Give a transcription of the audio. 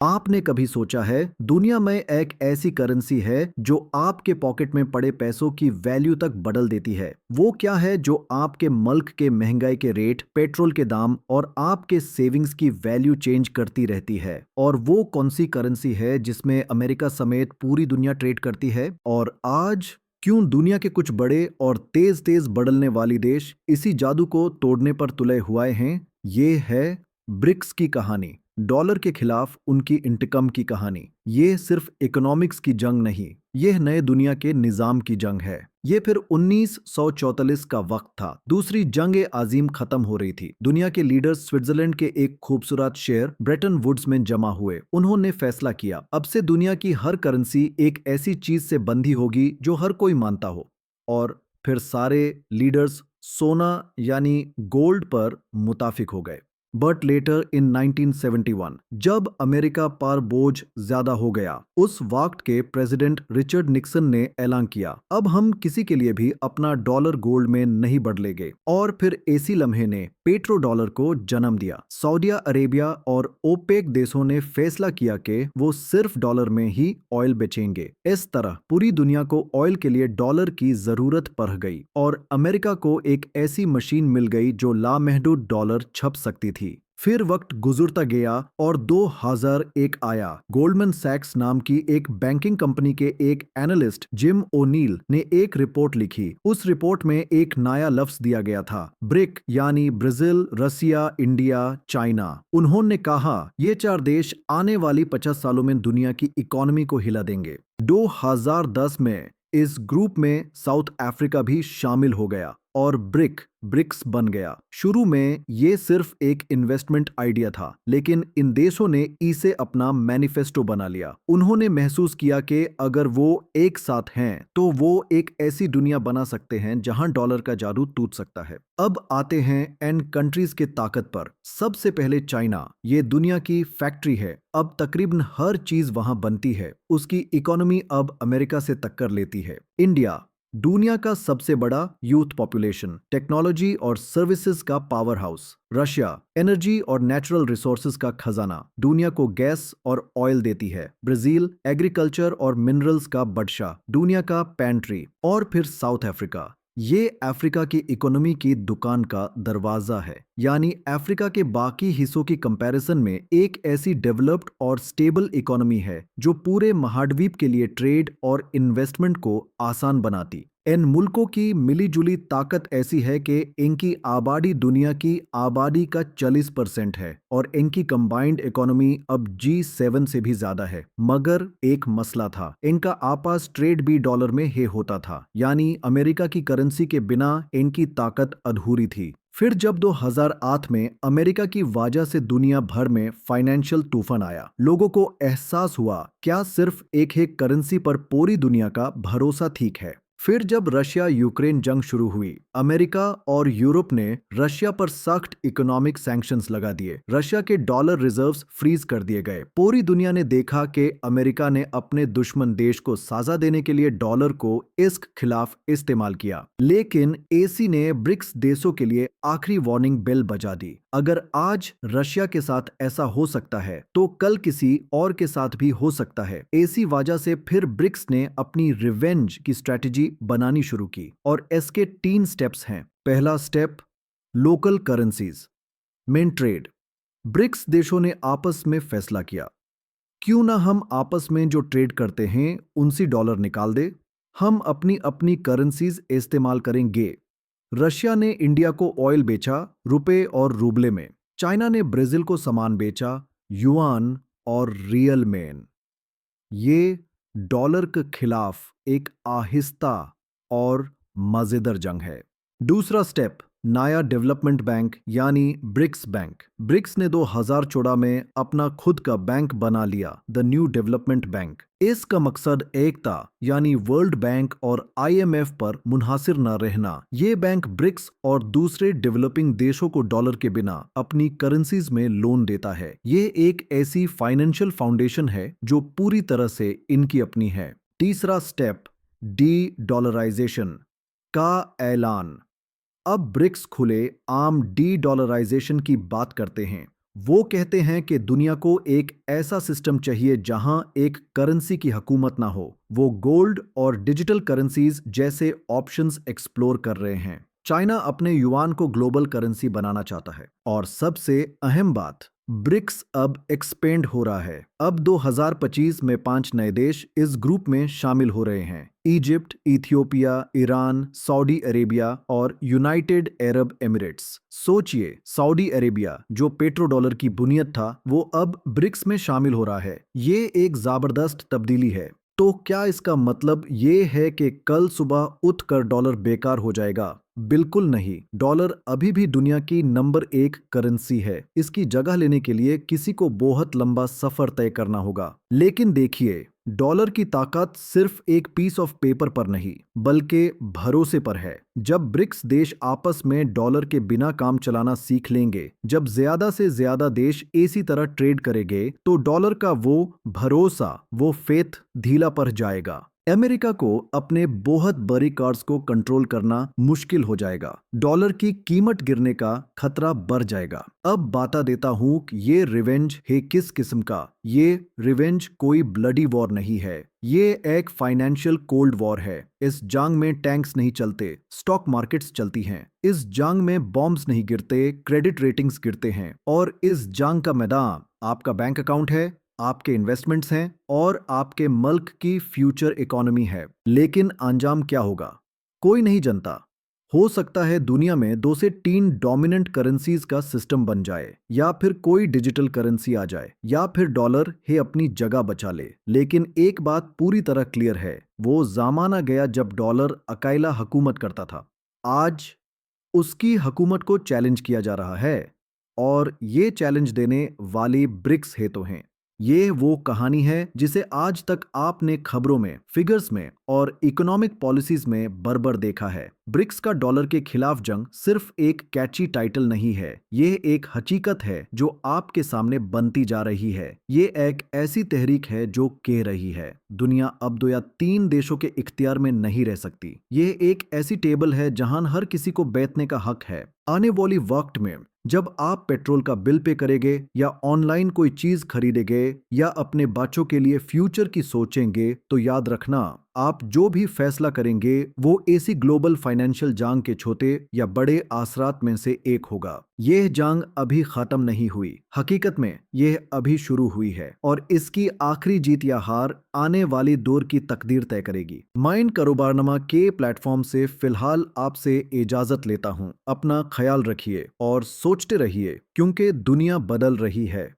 आपने कभी सोचा है दुनिया में एक ऐसी करेंसी है जो आपके पॉकेट में पड़े पैसों की वैल्यू तक बदल देती है। वो क्या है जो आपके मुल्क के महंगाई के रेट, पेट्रोल के दाम और आपके सेविंग्स की वैल्यू चेंज करती रहती है। और वो कौन सी करेंसी है जिसमें अमेरिका समेत पूरी दुनिया ट्रेड करती है। और आज क्यों दुनिया के कुछ बड़े और तेज तेज बदलने वाली देश इसी जादू को तोड़ने पर तुले हुए हैं। ये है ब्रिक्स की कहानी, डॉलर के खिलाफ उनकी इंतकाम की कहानी। ये सिर्फ इकोनॉमिक्स की जंग नहीं, यह नए दुनिया के निजाम की जंग है। ये फिर 1944 का वक्त था। दूसरी जंग आजीम खत्म हो रही थी। दुनिया के लीडर्स स्विट्जरलैंड के एक खूबसूरत शहर ब्रेटन वुड्स में जमा हुए। उन्होंने फैसला किया, अब से दुनिया की हर करेंसी एक ऐसी चीज से बंधी होगी जो हर कोई मानता हो। और फिर सारे लीडर्स सोना यानी गोल्ड पर मुताफिक हो गए। बट लेटर इन 1971 जब अमेरिका पर बोझ ज्यादा हो गया, उस वक्त के प्रेसिडेंट रिचर्ड निक्सन ने ऐलान किया, अब हम किसी के लिए भी अपना डॉलर गोल्ड में नहीं बदलेंगे। और फिर इसी लम्हे ने पेट्रो डॉलर को जन्म दिया। सऊदी अरेबिया और ओपेक देशों ने फैसला किया कि वो सिर्फ डॉलर में ही ऑयल बेचेंगे। इस तरह पूरी दुनिया को ऑयल के लिए डॉलर की जरूरत पड़ गई और अमेरिका को एक ऐसी मशीन मिल गई जो लामहदूद डॉलर छप सकती थी। फिर वक्त गुजरता गया और 2001 आया। गोल्डमैन सैक्स नाम की एक बैंकिंग कंपनी के एक एनालिस्ट जिम ओनील ने एक रिपोर्ट लिखी। उस रिपोर्ट में एक नया लफ्ज दिया गया था, ब्रिक, यानी ब्राजील, रसिया, इंडिया, चाइना। उन्होंने कहा ये चार देश आने वाली 50 सालों में दुनिया की इकोनॉमी को हिला देंगे। 2010 में इस ग्रुप में साउथ अफ्रीका भी शामिल हो गया और ब्रिक्स बन गया। शुरू में ये सिर्फ एक इन्वेस्टमेंट आइडिया था, लेकिन इन देशों ने इसे अपना मैनिफेस्टो बना लिया। उन्होंने महसूस किया कि अगर वो एक साथ हैं तो वो एक ऐसी दुनिया बना सकते हैं जहां डॉलर का जादू टूट सकता है। अब आते हैं एन कंट्रीज के ताकत पर। सबसे पहले चाइना, ये दुनिया की फैक्ट्री है। अब तकरीबन हर चीज वहां बनती है। उसकी इकोनॉमी अब अमेरिका से टक्कर लेती है। इंडिया, दुनिया का सबसे बड़ा यूथ पॉपुलेशन, टेक्नोलॉजी और सर्विसेज का पावर हाउस। रशिया, एनर्जी और नेचुरल रिसोर्सेज का खजाना, दुनिया को गैस और ऑयल देती है। ब्राजील, एग्रीकल्चर और मिनरल्स का बादशाह, दुनिया का पेंट्री। और फिर साउथ अफ्रीका, ये अफ्रीका की इकोनॉमी की दुकान का दरवाजा है। यानी अफ्रीका के बाकी हिस्सों की कंपैरिजन में एक ऐसी डेवलप्ड और स्टेबल इकोनॉमी है जो पूरे महाद्वीप के लिए ट्रेड और इन्वेस्टमेंट को आसान बनाती। इन मुल्कों की मिलीजुली ताकत ऐसी है कि इनकी आबादी दुनिया की आबादी का 40% है और इनकी कंबाइंड इकोनॉमी अब G7 से भी ज्यादा है। मगर एक मसला था, इनका आपस ट्रेड भी डॉलर में ही होता था, यानी अमेरिका की करेंसी के बिना इनकी ताकत अधूरी थी। फिर जब 2008 में अमेरिका की वजह से दुनिया भर में फाइनेंशियल तूफान आया, लोगों को एहसास हुआ क्या सिर्फ एक ही करेंसी पर पूरी दुनिया का भरोसा ठीक है। फिर जब रशिया यूक्रेन जंग शुरू हुई, अमेरिका और यूरोप ने रशिया पर सख्त इकोनॉमिक सैंक्शंस लगा दिए। रशिया के डॉलर रिजर्व्स फ्रीज कर दिए गए। पूरी दुनिया ने देखा कि अमेरिका ने अपने दुश्मन देश को साजा देने के लिए डॉलर को इसके खिलाफ इस्तेमाल किया। लेकिन एसी ने ब्रिक्स देशों के लिए आखिरी वार्निंग बेल बजा दी। अगर आज रशिया के साथ ऐसा हो सकता है तो कल किसी और के साथ भी हो सकता है। इसी वजह से फिर ब्रिक्स ने अपनी रिवेंज की स्ट्रेटजी बनानी शुरू की और इसके 3 स्टेप्स हैं। पहला step, local currencies, main trade. BRICS देशों ने आपस में फैसला किया, क्यों ना हम आपस में जो ट्रेड करते हैं उनसे डॉलर निकाल दे। हम अपनी अपनी करेंसीज इस्तेमाल करेंगे। रशिया ने इंडिया को ऑयल बेचा रुपए और रूबले में। चाइना ने ब्राजील को सामान बेचा युआन और रियल में। ये डॉलर के खिलाफ एक आहिस्ता और मजेदार जंग है। दूसरा स्टेप, नया डेवलपमेंट बैंक यानी ब्रिक्स बैंक। ब्रिक्स ने 2014 में अपना खुद का बैंक बना लिया, द न्यू डेवलपमेंट बैंक। इसका मकसद एकता यानी वर्ल्ड बैंक और IMF पर मुनहसर न रहना। ये बैंक ब्रिक्स और दूसरे डेवलपिंग देशों को डॉलर के बिना अपनी करेंसीज में लोन देता है। ये एक ऐसी फाइनेंशियल फाउंडेशन है जो पूरी तरह से इनकी अपनी है। तीसरा स्टेप, डी डॉलराइजेशन का ऐलान। अब ब्रिक्स खुले आम डी डॉलराइजेशन की बात करते हैं। वो कहते हैं कि दुनिया को एक ऐसा सिस्टम चाहिए जहां एक करेंसी की हुकूमत ना हो। वो गोल्ड और डिजिटल करेंसीज जैसे ऑप्शंस एक्सप्लोर कर रहे हैं। चाइना अपने युआन को ग्लोबल करेंसी बनाना चाहता है। और सबसे अहम बात, ब्रिक्स अब एक्सपेंड हो रहा है। अब 2025 में 5 नए देश इस ग्रुप में शामिल हो रहे हैं। Egypt, Ethiopia, Iran, Saudi Arabia और यूनाइटेड अरब एमिरेट्स। सोचिए, सऊदी अरेबिया जो पेट्रो डॉलर की बुनियाद था, वो अब ब्रिक्स में शामिल हो रहा है। ये एक जबरदस्त तब्दीली है। तो क्या इसका मतलब ये है कि कल सुबह उठकर डॉलर बेकार हो जाएगा? बिल्कुल नहीं। डॉलर अभी भी दुनिया की नंबर 1 करेंसी है। इसकी जगह लेने के लिए किसी को बहुत लंबा सफर तय करना होगा। लेकिन देखिए, डॉलर की ताकत सिर्फ एक पीस ऑफ पेपर पर नहीं, बल्कि भरोसे पर है। जब ब्रिक्स देश आपस में डॉलर के बिना काम चलाना सीख लेंगे, जब ज्यादा से ज्यादा देश इसी तरह ट्रेड करेंगे, तो डॉलर का वो भरोसा, वो फेथ ढीला पड़ जाएगा। अमेरिका को अपने बहुत बड़ी कार्ड्स को कंट्रोल करना मुश्किल हो जाएगा। डॉलर की कीमत गिरने का खतरा बढ़ जाएगा। अब बता देता हूं कि ये रिवेंज है किस किस्म का। ये रिवेंज कोई ब्लडी वॉर नहीं है। ये एक फाइनेंशियल कोल्ड वॉर है। इस जंग में टैंक्स नहीं चलते, स्टॉक मार्केट्स चलती हैं। इस जंग में बॉम्ब्स नहीं गिरते, क्रेडिट रेटिंग्स गिरते हैं। और इस जंग का मैदान आपका बैंक अकाउंट है, आपके इन्वेस्टमेंट्स हैं और आपके मुल्क की फ्यूचर इकोनॉमी है। लेकिन अंजाम क्या होगा, कोई नहीं जानता। हो सकता है दुनिया में 2 से 3 डोमिनेंट करेंसीज का सिस्टम बन जाए, या फिर कोई डिजिटल करेंसी आ जाए, या फिर डॉलर ही अपनी जगह बचा ले। लेकिन एक बात पूरी तरह क्लियर है, वो जमाना गया जब डॉलर अकेला हुकूमत करता था। आज उसकी हुकूमत को चैलेंज किया जा रहा है। और ये चैलेंज देने वाली ब्रिक्स है तो हैं। ये वो कहानी है जिसे आज तक आपने खबरों में, फिगर्स में और इकोनॉमिक पॉलिसीज में बरबर देखा है। ब्रिक्स का डॉलर के खिलाफ जंग सिर्फ एक कैची टाइटल नहीं है, ये एक हकीकत है जो आपके सामने बनती जा रही है। ये एक ऐसी तहरीक है जो कह रही है, दुनिया अब 2 या 3 देशों के इख्तियार में नहीं रह सकती। ये एक ऐसी टेबल है जहां हर किसी को बैठने का हक है। आने वाली वक्त में जब आप पेट्रोल का बिल पे करेंगे, या ऑनलाइन कोई चीज खरीदेंगे, या अपने बच्चों के लिए फ्यूचर की सोचेंगे, तो याद रखना, आप जो भी फैसला करेंगे वो इसी ग्लोबल फाइनेंशियल जंग के छोटे या बड़े असरात में से एक होगा। यह जंग अभी खत्म नहीं हुई, हकीकत में यह अभी शुरू हुई है। और इसकी आखिरी जीत या हार आने वाली दौर की तकदीर तय करेगी। माइंड कारोबारनामा के प्लेटफॉर्म से फिलहाल आपसे इजाजत लेता हूं। अपना ख्याल रखिए और सोचते रहिए, क्योंकि दुनिया बदल रही है।